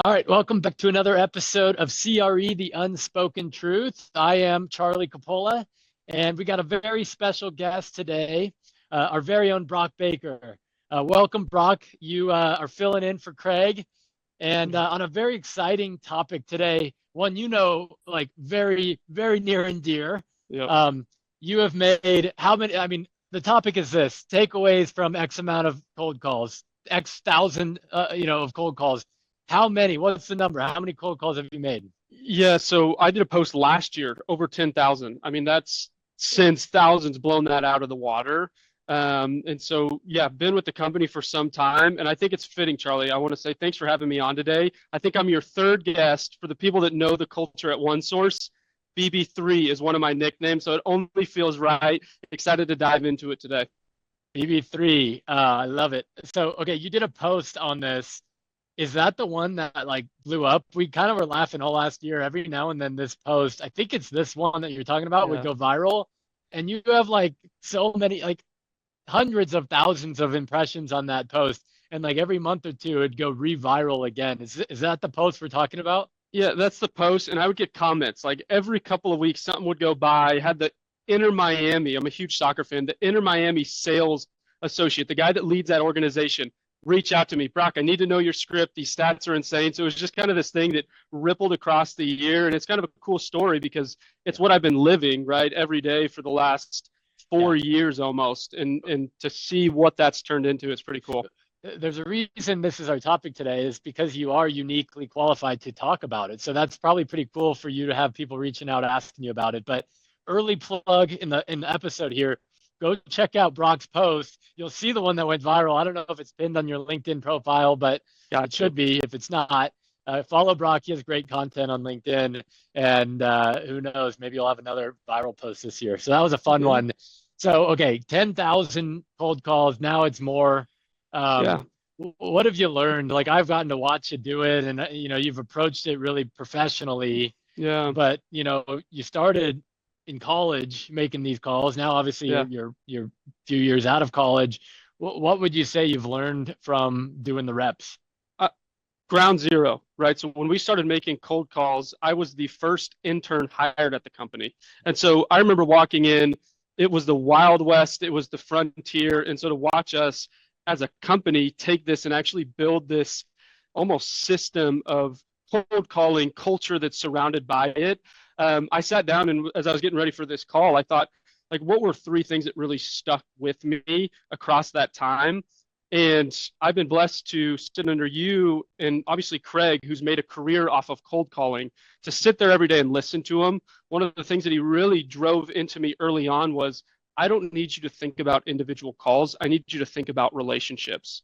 All right, welcome back to another episode of CRE, The Unspoken Truth. I am Charlie Coppola, and we got a very special guest today, our very own Brock Baker. Welcome, Brock. You are filling in for Craig, and on a very exciting topic today, one like very, very near and dear. Yep. Um, you have made how many? I mean, the topic is this: takeaways from X amount of cold calls, X thousand, of cold calls. How many? What's the number? How many cold calls have you made? Yeah, so I did a post last year, over 10,000. I mean, that's since thousands blown that out of the water. And so, yeah, been with the company for some time. And I think it's fitting, Charlie. I want to say thanks for having me on today. I think I'm your third guest. For the people that know the culture at OneSource, BB3 is one of my nicknames. So it only feels right. Excited to dive into it today. BB3. I love it. So, okay, you did a post on this. Is that the one that like blew up? We kind of were laughing all last year. Every now and then this post, I think it's this one that you're talking about, would Yeah. go viral. And you have like so many, like hundreds of thousands of impressions on that post. And like every month or two, it'd go re-viral again. Is that the post we're talking about? Yeah, that's the post. And I would get comments like every couple of weeks, something would go by. I had the Inter Miami, I'm a huge soccer fan, the Inter Miami sales associate, the guy that leads that organization, reach out to me. Brock, I need to know your script. These stats are insane. So it was just kind of this thing that rippled across the year. And it's kind of a cool story because it's what I've been living, right, every day for the last Yeah. 4 years almost. And to see what that's turned into, it's pretty cool. There's a reason this is our topic today is because you are uniquely qualified to talk about it. So that's probably pretty cool for you to have people reaching out asking you about it. But early plug in the episode here, go check out Brock's post. You'll see the one that went viral. I don't know if it's pinned on your LinkedIn profile, but it Gotcha. should be. If it's not, follow Brock. He has great content on LinkedIn, and who knows, maybe you'll have another viral post this year. So that was a fun Yeah. one. So okay, 10,000 cold calls. Now it's more. Yeah. Um, what have you learned? Like I've gotten to watch you do it, and you've approached it really professionally. Yeah. But you started in college making these calls. Now, obviously, Yeah. you're a few years out of college. What would you say you've learned from doing the reps? Uh, Ground zero, right? So when we started making cold calls, I was the first intern hired at the company. And so I remember walking in, it was the Wild West, it was the frontier. And so to watch us as a company take this and actually build this almost system of cold calling culture that's surrounded by it. I sat down and as I was getting ready for this call, I thought, like, what were three things that really stuck with me across that time? And I've been blessed to sit under you and obviously Craig, who's made a career off of cold calling, to sit there every day and listen to him. One of the things that he really drove into me early on was I don't need you to think about individual calls. I need you to think about relationships.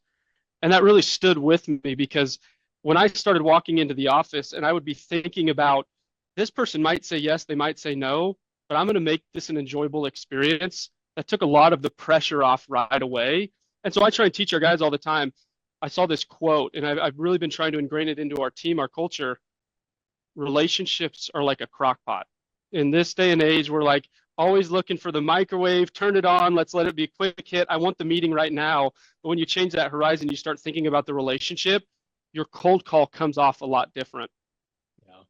And that really stood with me because when I started walking into the office and I would be thinking about this person might say yes, they might say no, but I'm going to make this an enjoyable experience. That took a lot of the pressure off right away. And so I try and teach our guys all the time. I saw this quote and I've really been trying to ingrain it into our team, our culture. Relationships are like a crock pot. In this day and age, we're like always looking for the microwave, turn it on, let's let it be a quick hit. I want the meeting right now. But when you change that horizon, you start thinking about the relationship, your cold call comes off a lot different. Yeah,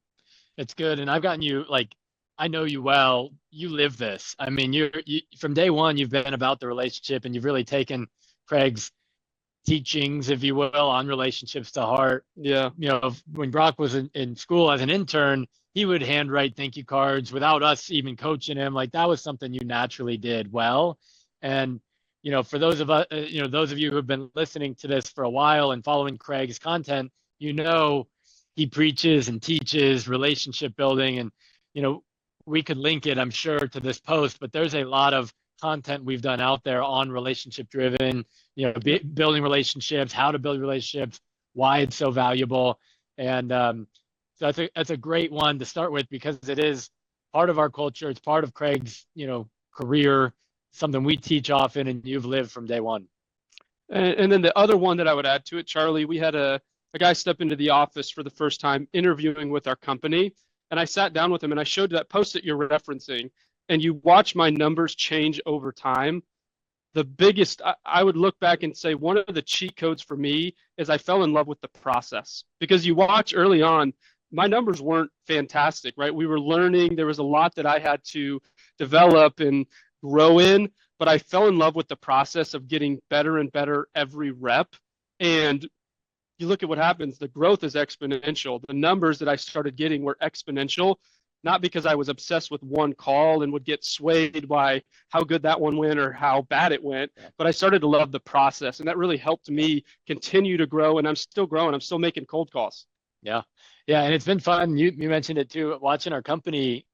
it's good. And I've gotten you like I know you well. You live this. I mean, you from day one, you've been about the relationship, and you've really taken Craig's teachings, if you will, on relationships to heart. Yeah. When Brock was in school as an intern, he would handwrite thank you cards without us even coaching him. Like that was something you naturally did well. And, for those of us, those of you who have been listening to this for a while and following Craig's content, he preaches and teaches relationship building. And, you know, we could link it, I'm sure, to this post, but there's a lot of content we've done out there on relationship driven, Yep. building relationships, how to build relationships, why it's so valuable. And so that's a great one to start with because it is part of our culture. It's part of Craig's, career, something we teach often and you've lived from day one. And then the other one that I would add to it, Charlie, we had a guy step into the office for the first time interviewing with our company. And I sat down with him and I showed that post that you're referencing. And you watch my numbers change over time. the biggest, I would look back and say one of the cheat codes for me is I fell in love with the process. Because you watch early on, my numbers weren't fantastic, right? We were learning. There was a lot that I had to develop and grow in, but I fell in love with the process of getting better and better every rep. And you look at what happens, the growth is exponential. The numbers that I started getting were exponential, not because I was obsessed with one call and would get swayed by how good that one went or how bad it went, but I started to love the process, and that really helped me continue to grow, and I'm still growing. I'm still making cold calls. Yeah. Yeah. And it's been fun. You mentioned it too, watching our company,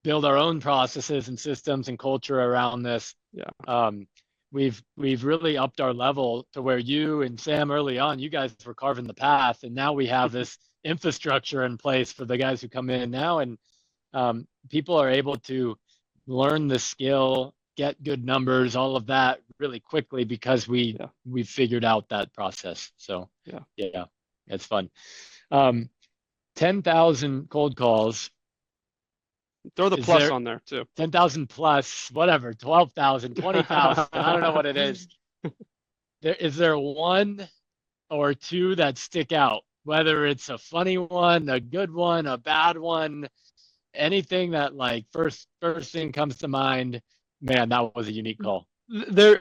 build our own processes and systems and culture around this. Yeah. We've really upped our level to where you and Sam early on, you guys were carving the path, and now we have this infrastructure in place for the guys who come in now, and people are able to learn the skill, get good numbers, all of that really quickly because we figured out that process. So yeah, it's fun. 10,000 cold calls. Throw the plus on there too. 10,000 plus, whatever, 12,000, 20,000. I don't know what it is. Is there one or two that stick out? Whether it's a funny one, a good one, a bad one, anything that like first thing comes to mind. Man, that was a unique call.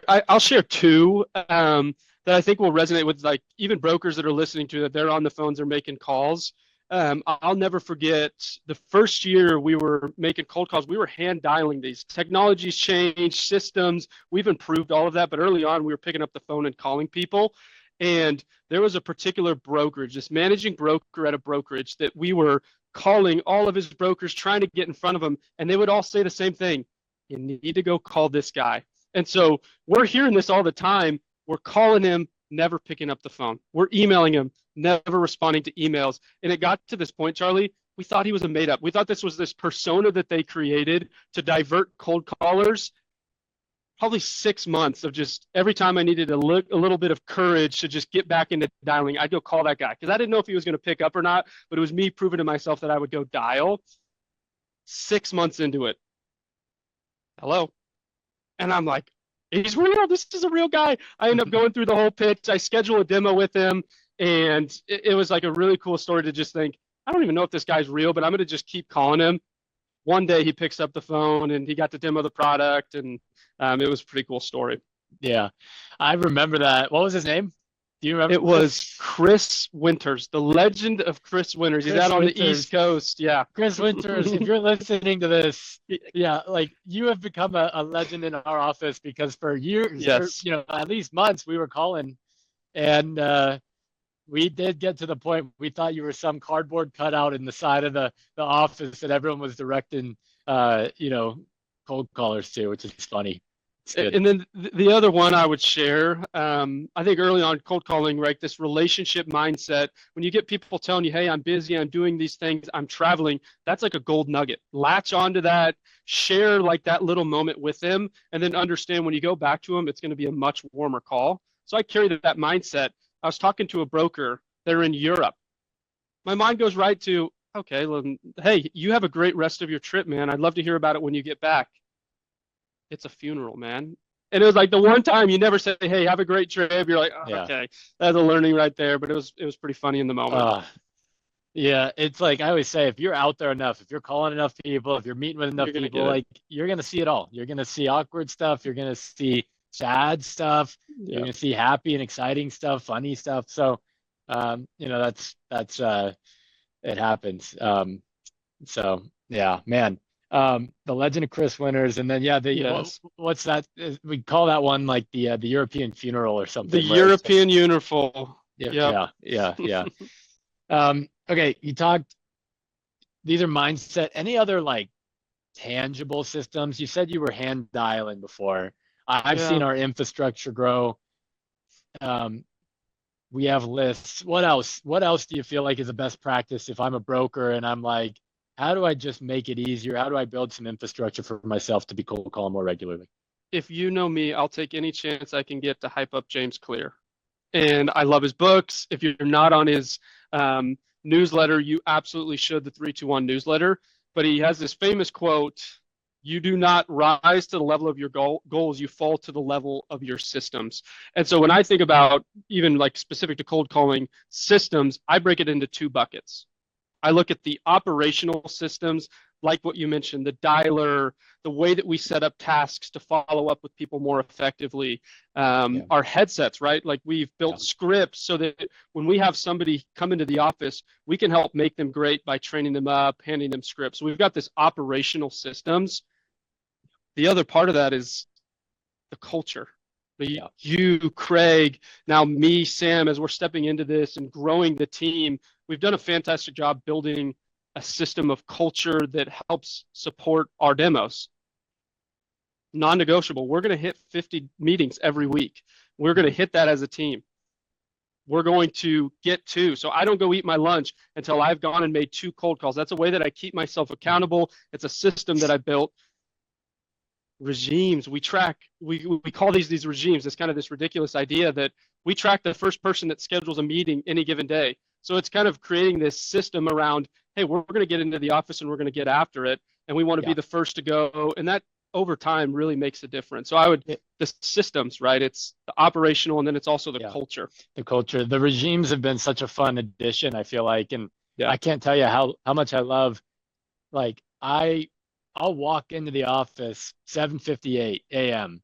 I'll share two that I think will resonate with like even brokers that are listening to that. They're on the phones, they're making calls. I'll never forget the first year we were making cold calls. We were hand dialing these. Technology's changed, systems. We've improved all of that. But early on, we were picking up the phone and calling people. And there was a particular brokerage, this managing broker at a brokerage that we were calling all of his brokers, trying to get in front of them. And they would all say the same thing. You need to go call this guy. And so we're hearing this all the time. We're calling him, never picking up the phone. We're emailing him, never responding to emails. And it got to this point, Charlie, we thought he was a made up. We thought this was this persona that they created to divert cold callers. Probably 6 months of just every time I needed a little bit of courage to just get back into dialing, I'd go call that guy because I didn't know if he was going to pick up or not, but it was me proving to myself that I would go dial. 6 months into it. Hello. And I'm like, he's real. This is a real guy. I end up going through the whole pitch. I schedule a demo with him. And it was like a really cool story to just think, I don't even know if this guy's real, but I'm going to just keep calling him. One day he picks up the phone and he got to demo the product, and it was a pretty cool story. Yeah, I remember that. What was his name? Do you remember? It was Chris Winters, the legend of Chris Winters. He's out on the East Coast. Yeah. Chris Winters, if you're listening to this, yeah, like you have become a legend in our office because for years, at least months, we were calling, and we did get to the point we thought you were some cardboard cutout in the side of the office that everyone was directing, cold callers to, which is funny. And then the other one I would share, I think early on cold calling, right, this relationship mindset, when you get people telling you, hey, I'm busy, I'm doing these things, I'm traveling, that's like a gold nugget. Latch onto that, share like that little moment with them, and then understand when you go back to them, it's going to be a much warmer call. So I carry that mindset. I was talking to a broker, they're in Europe. My mind goes right to, okay, well, hey, you have a great rest of your trip, man. I'd love to hear about it when you get back. It's a funeral, man. And it was like the one time you never say, hey, have a great trip. You're like, okay, that's a learning right there. But it was pretty funny in the moment. Yeah, it's like I always say, if you're out there enough, if you're calling enough people, if you're meeting with enough people, like you're going to see it all. You're going to see awkward stuff. You're going to see sad stuff. You're going to see happy and exciting stuff, funny stuff. So, that's it happens. So yeah, man. The Legend of Chris Winters, and then what's that? We call that one like the European funeral or something. The European uniform. Yeah. Okay, you talked. These are mindset. Any other like tangible systems? You said you were hand dialing before. I've seen our infrastructure grow. We have lists. What else? What else do you feel like is a best practice if I'm a broker and I'm like, how do I just make it easier? How do I build some infrastructure for myself to be cold calling more regularly? If you know me, I'll take any chance I can get to hype up James Clear. And I love his books. If you're not on his newsletter, you absolutely should, the 321 newsletter. But he has this famous quote, You do not rise to the level of your goals. You fall to the level of your systems. And so when I think about even like specific to cold calling systems, I break it into two buckets. I look at the operational systems, like what you mentioned, the dialer, the way that we set up tasks to follow up with people more effectively, our headsets, right? Like we've built scripts so that when we have somebody come into the office, we can help make them great by training them up, handing them scripts. So we've got this operational systems. The other part of that is the culture. You, Craig, now me, Sam, as we're stepping into this and growing the team, we've done a fantastic job building a system of culture that helps support our demos. Non-negotiable. We're going to hit 50 meetings every week. We're going to hit that as a team. We're going to get 2. So I don't go eat my lunch until I've gone and made 2 cold calls. That's a way that I keep myself accountable. It's a system that I built. Regimes, we track, we call these regimes. It's kind of this ridiculous idea that we track the first person that schedules a meeting any given day. So it's kind of creating this system around, hey, we're going to get into the office and we're going to get after it, and we want to be the first to go, and that over time really makes a difference. So I would, the systems, right? It's the operational, and then it's also the culture. The culture, the regimes have been such a fun addition, I feel like, and I can't tell you how much I love, like I'll walk into the office 7:58 a.m.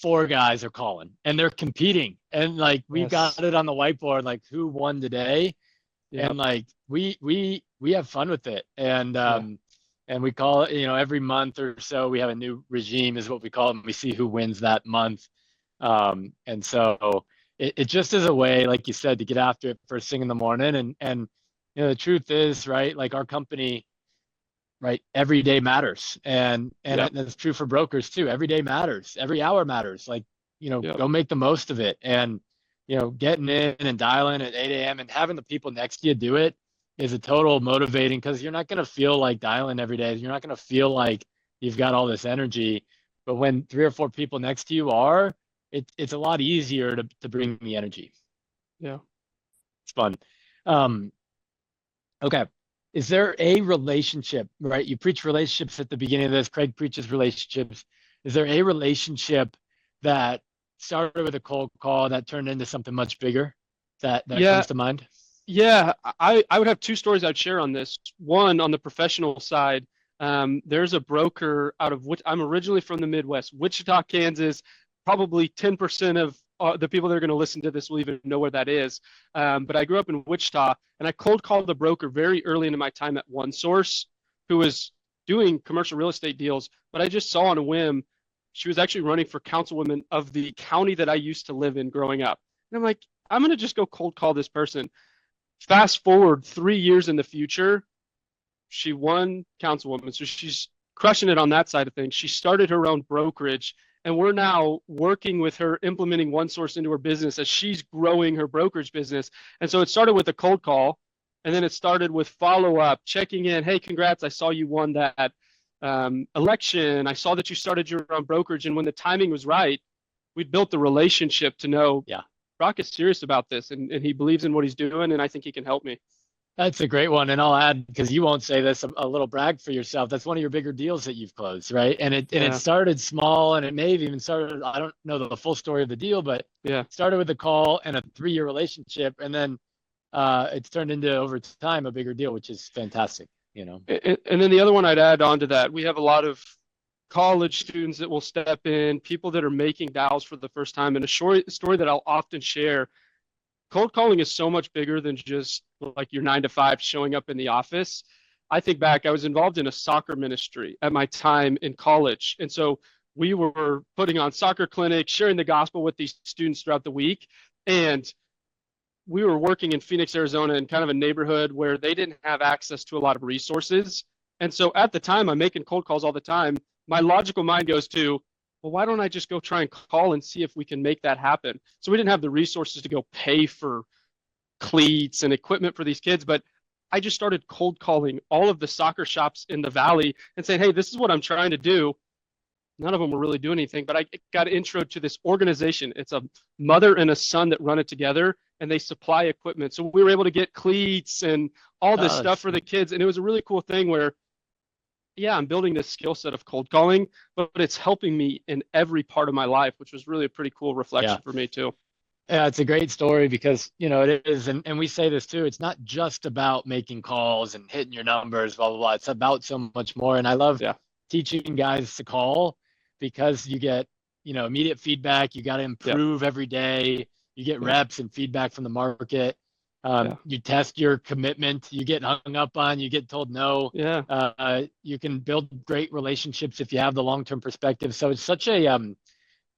4 guys are calling and they're competing, and like we've got it on the whiteboard, like who won today, and like we have fun with it, and we call it, every month or so we have a new regime is what we call it, and we see who wins that month, and so it just is a way, like you said, to get after it first thing in the morning, and the truth is, right, like our company, right, every day matters, and that's true for brokers too. Every day matters, every hour matters. Like, go make the most of it, and getting in and dialing at 8 a.m. and having the people next to you do it is a total motivating, because you're not going to feel like dialing every day. You're not going to feel like you've got all this energy, but when 3 or 4 people next to you are, it's a lot easier to bring the energy. It's fun. Okay. Is there a relationship, right? You preach relationships at the beginning of this. Craig preaches relationships. Is there a relationship that started with a cold call that turned into something much bigger that comes to mind? Yeah, I would have 2 stories I'd share on this. One, on the professional side, there's a broker out of which I'm originally from the Midwest, Wichita, Kansas. Probably 10% of the people that are going to listen to this will even know where that is. But I grew up in Wichita, and I cold called the broker very early into my time at OneSource, who was doing commercial real estate deals. But I just saw on a whim, she was actually running for councilwoman of the county that I used to live in growing up. And I'm like, I'm going to just go cold call this person. Fast forward 3 years in the future, she won councilwoman. So she's crushing it on that side of things. She started her own brokerage, and we're now working with her, implementing OneSource into her business as she's growing her brokerage business. And so it started with a cold call, and then it started with follow-up, checking in. Hey, congrats, I saw you won that election. I saw that you started your own brokerage. And when the timing was right, we built the relationship to know, Brock is serious about this, and he believes in what he's doing, and I think he can help me. That's a great one. And I'll add, because you won't say this, a little brag for yourself. That's one of your bigger deals that you've closed, right? And it started small, and it may have even started, I don't know the full story of the deal, but it started with a call and a 3-year relationship. And then it's turned into, over time, a bigger deal, which is fantastic, And then the other one I'd add on to that, we have a lot of college students that will step in, people that are making dials for the first time. And a story that I'll often share, cold calling is so much bigger than just like your 9 to 5 showing up in the office. I think back, I was involved in a soccer ministry at my time in college. And so we were putting on soccer clinics, sharing the gospel with these students throughout the week. And we were working in Phoenix, Arizona, in kind of a neighborhood where they didn't have access to a lot of resources. And so at the time, I'm making cold calls all the time. My logical mind goes to, well, why don't I just go try and call and see if we can make that happen? So we didn't have the resources to go pay for cleats and equipment for these kids, but I just started cold calling all of the soccer shops in the valley and saying, hey, this is what I'm trying to do. None of them were really doing anything, but I got an intro to this organization. It's a mother and a son that run it together, and they supply equipment. So we were able to get cleats and all this stuff for the kids. And it was a really cool thing where yeah, I'm building this skill set of cold calling, but it's helping me in every part of my life, which was really a pretty cool Yeah. reflection for me too. Yeah, it's a great story because, it is, and we say this too, it's not just about making calls and hitting your numbers, blah, blah, blah. It's about so much more. And I love Yeah. teaching guys to call because you get, immediate feedback. You got to Yeah. improve every day. You get Yeah. reps and feedback from the market. Yeah. You test your commitment. You get hung up on, you get told no. Yeah. You can build great relationships if you have the long-term perspective. So it's such a,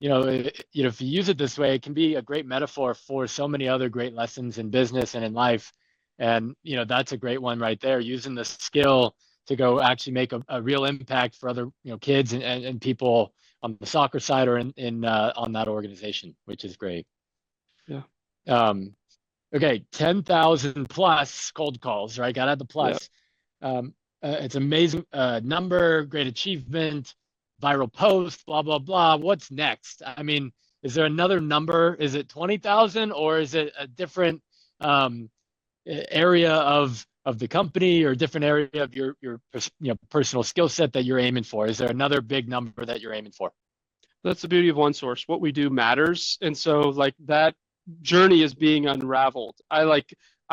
if you use it this way, it can be a great metaphor for so many other great lessons in business and in life. And, that's a great one right there, using the skill to go actually make a real impact for other, kids and people on the soccer side or in on that organization, which is great. Yeah. Okay, 10,000 plus cold calls, right? Got to add the Yeah. plus. It's amazing number, great achievement, viral post, blah, blah, blah. What's next? I mean, is there another number? Is it 20,000 or is it a different area of the company or a different area of your personal skill set that you're aiming for? Is there another big number that you're aiming for? That's the beauty of OneSource. What we do matters. And so like that journey is being unraveled. I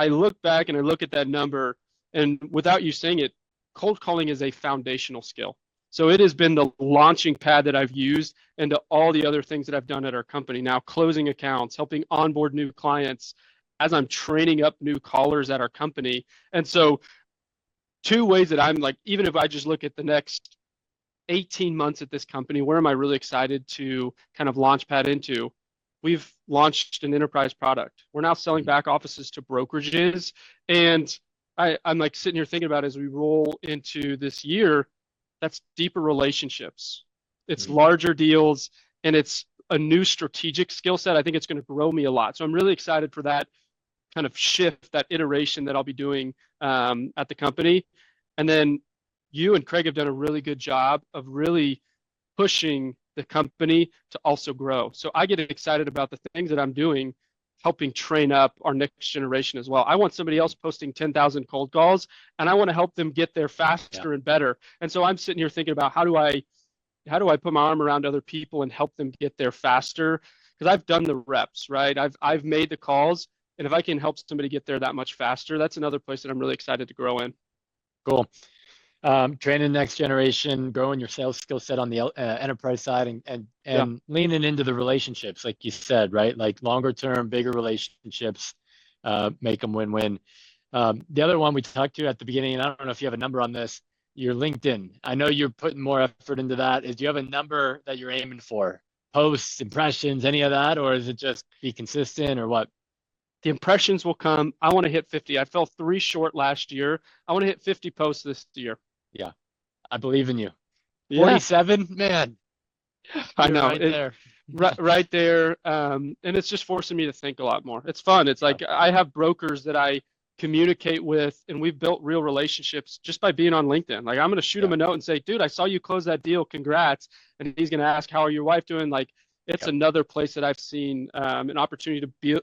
look back and I look at that number, and without you saying it, cold calling is a foundational skill. So it has been the launching pad that I've used into all the other things that I've done at our company. Now closing accounts, helping onboard new clients as I'm training up new callers at our company. And so two ways that I'm like, even if I just look at the next 18 months at this company, where am I really excited to kind of launch pad into? We've launched an enterprise product. We're now selling back offices to brokerages. And I'm like sitting here thinking about as we roll into this year, that's deeper relationships. It's larger deals, and it's a new strategic skill set. I think it's going to grow me a lot. So I'm really excited for that kind of shift, that iteration that I'll be doing at the company. And then you and Craig have done a really good job of really pushing the company to also grow. So I get excited about the things that I'm doing, helping train up our next generation as well. I want somebody else posting 10,000 cold calls, and I want to help them get there faster and better. And so I'm sitting here thinking about how do I put my arm around other people and help them get there faster? Because I've done the reps, right? I've made the calls, and if I can help somebody get there that much faster, that's another place that I'm really excited to grow in. Cool. Training the next generation, growing your sales skill set on the enterprise side, and leaning into the relationships, like you said, right? Like longer term, bigger relationships, make them win-win. The other one we talked to at the beginning, and I don't know if you have a number on this, your LinkedIn. I know you're putting more effort into that. Do you have a number that you're aiming for? Posts, impressions, any of that, or is it just be consistent, or what? The impressions will come. I want to hit 50. I fell 3 short last year. I want to hit 50 posts this year. Yeah, I believe in you. Yeah. 47, man. I know. Right there. Right there. And it's just forcing me to think a lot more. It's fun. It's like I have brokers that I communicate with, and we've built real relationships just by being on LinkedIn. Like I'm going to shoot him a note and say, dude, I saw you close that deal. Congrats. And he's going to ask, how are your wife doing? Like it's another place that I've seen an opportunity to be.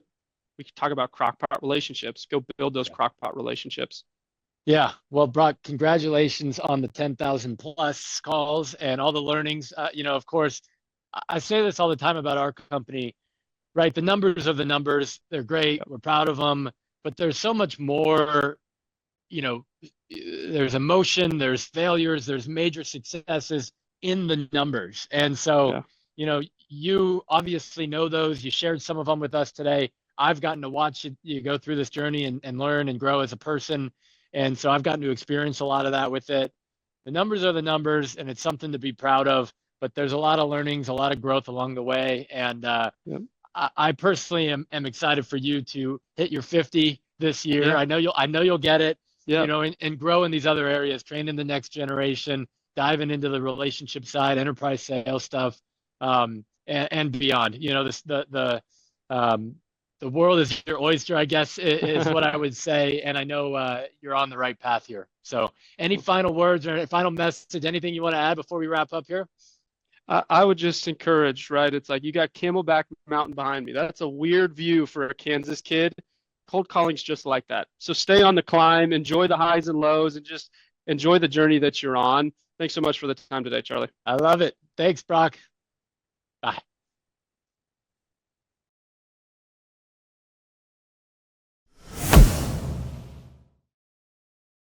We could talk about crockpot relationships. Go build those crockpot relationships. Yeah. Well, Brock, congratulations on the 10,000 plus calls and all the learnings. Of course, I say this all the time about our company, right? The numbers are the numbers. They're great. We're proud of them. But there's so much more, there's emotion, there's failures, there's major successes in the numbers. And so, you obviously know those. You shared some of them with us today. I've gotten to watch you go through this journey and learn and grow as a person. And so I've gotten to experience a lot of that with it. The numbers are the numbers, and it's something to be proud of, but there's a lot of learnings, a lot of growth along the way. And I personally am excited for you to hit your 50 this year. Yeah. I know you'll get it, and grow in these other areas, training the next generation, diving into the relationship side, enterprise sales stuff, and beyond. The world is your oyster, I guess, is what I would say. And I know you're on the right path here. So any final words or final message, anything you want to add before we wrap up here? I would just encourage, right? It's like you got Camelback Mountain behind me. That's a weird view for a Kansas kid. Cold calling's just like that. So stay on the climb, enjoy the highs and lows, and just enjoy the journey that you're on. Thanks so much for the time today, Charlie. I love it. Thanks, Brock. Bye.